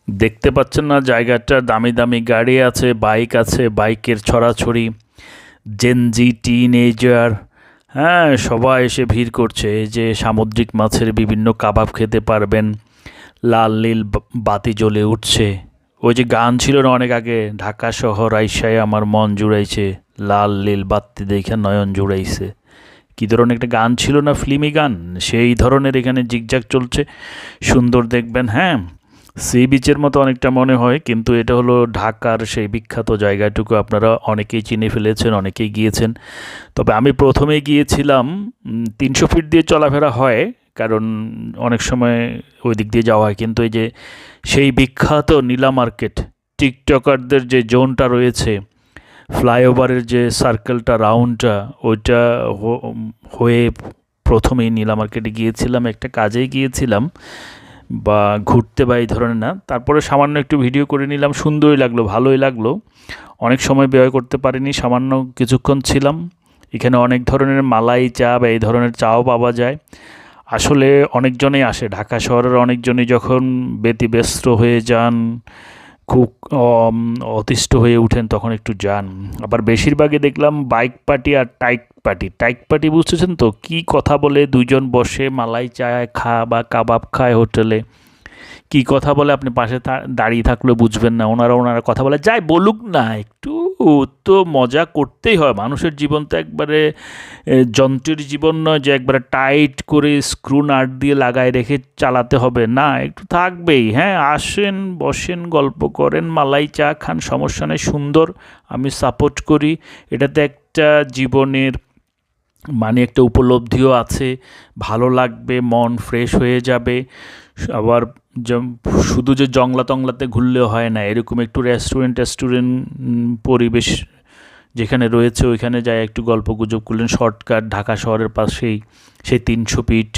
দেখতে পাচ্ছেন না জায়গাটা, দামি দামি গাড়ি আছে, বাইক আছে, বাইকের ছড়াছড়ি, জেনজি টিনেজার, হ্যাঁ, সবাই এসে ভিড় করছে। এই যে সামুদ্রিক মাছের বিভিন্ন কাবাব খেতে পারবেন, লাল নীল বাতি জ্বলে উঠছে। ওই যে গান ছিল না অনেক আগে, ঢাকা শহর আইসায় আমার মন জুড়াইছে, লাল নীল বাতি দেখে নয়ন জুড়াইছে, কী ধরনের একটা গান ছিল না, ফিল্মি গান, সেই ধরনের এখানে জিগজাগ চলছে। সুন্দর দেখবেন, হ্যাঁ, সি বিচের মতো অনেকটা মনে হয়, কিন্তু এটা হলো ঢাকার সেই বিখ্যাত জায়গাটুকু, আপনারা অনেকেই চিনে ফেলেছেন, অনেকেই গিয়েছেন। তবে আমি প্রথমে গিয়েছিলাম, 300 ফিট দিয়ে চলাফেরা হয়, কারণ অনেক সময় ওই দিক দিয়ে যাওয়া হয়, কিন্তু এই যে সেই বিখ্যাত নীলা মার্কেট, টিকটকারদের যে জোনটা রয়েছে, ফ্লাইওভারের যে সার্কেলটা রাউন্ডটা, ওইটা হয়ে প্রথমেই নীলা মার্কেটে গিয়েছিলাম, একটা কাজেই গিয়েছিলাম, বা ঘুরতে বা এই ধরনের না। তারপরে সামান্য একটু ভিডিও করে নিলাম, সুন্দরই লাগলো, ভালোই লাগলো। অনেক সময় ব্যয় করতে পারিনি, সামান্য কিছুক্ষণ ছিলাম। এখানে অনেক ধরনের মালাই চা বা এই ধরনের চাও পাওয়া যায়। আসলে অনেকজনেই আসে, ঢাকা শহরের অনেকজনই যখন ব্যতিব্যস্ত হয়ে যান, খুব অতিষ্ঠ হয়ে উঠেন, তখন একটু যান। আবার বেশিরভাগই দেখলাম বাইক পার্টি আর টাইক পার্টি। টাইক পার্টি বুঝতেছেন তো, কি কথা বলে দুইজন বসে মালাই চায় খা বা কাবাব খায় হোটেলে, কি কথা বলে আপনি পাশে দাঁড়িয়ে থাকলে বুঝবেন না। ওনারা কথা বলে, যাই বলুক না, একটু তো মজা করতেই হয়। মানুষের জীবন তো একবারে যন্ত্রের জীবন নয় যে একবারে টাইট করে স্ক্রু নাট দিয়ে লাগায় রেখে চালাতে হবে, না, একটু থাকবেই। হ্যাঁ, আসেন, বসেন, গল্প করেন, মালাই চা খান, সমস্যা নেই, সুন্দর, আমি সাপোর্ট করি। এটাতে একটা জীবনের মানে একটা উপলব্ধিও আছে, ভালো লাগবে, মন ফ্রেশ হয়ে যাবে। আবার শুধু যে জংলা তংলাতে ঘুরলেও হয় না, এরকম একটু রেস্টুরেন্ট পরিবেশ যেখানে রয়েছে ওইখানে যায় একটু গল্প গুজব করলেন। শর্টকাট, ঢাকা শহরের পাশেই সেই 300 ফিট,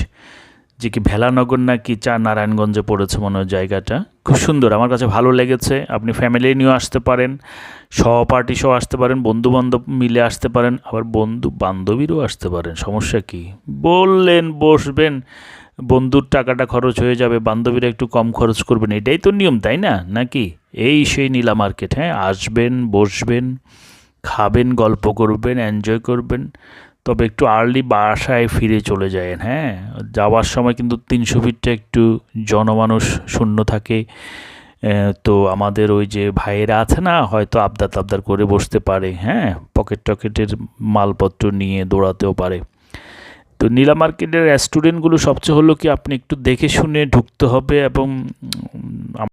যে কি ভেলানগর নাকি চা নারায়ণগঞ্জে পড়েছে মনে হয় জায়গাটা, খুব সুন্দর, আমার কাছে ভালো লেগেছে। আপনি ফ্যামিলি নিয়েও আসতে পারেন, সহপাঠী সহ আসতে পারেন, বন্ধু বান্ধব মিলে আসতে পারেন, আবার বন্ধু বান্ধবীরও আসতে পারেন, সমস্যা কি, বললেন বসবেন, বন্ধুর টাকাটা খরচ হয়ে যাবে, বান্ধবীরা একটু কম খরচ করবেন, এটাই তো নিয়ম, তাই না, নাকি? এই সেই নীলা মার্কেট, হ্যাঁ, আসবেন, বসবেন, খাবেন, গল্প করবেন, এনজয় করবেন। তবে একটু আর্লি বাসায় ফিরে চলে যায়েন, হ্যাঁ, যাওয়ার সময় কিন্তু 300 ফিটটা একটু জনমানুষ শূন্য থাকে। তো আমাদের ওই যে ভাইয়েরা আছে না, হয়তো আবদার তাবদার করে বসতে পারে, হ্যাঁ, পকেট টকেটের মালপত্র নিয়ে দৌড়াতেও পারে। তো নীলা মার্কেটের রেস্টুরেন্টগুলো সবচেয়ে হলো কি, আপনি একটু দেখে শুনে ঢুকতে হবে, এবং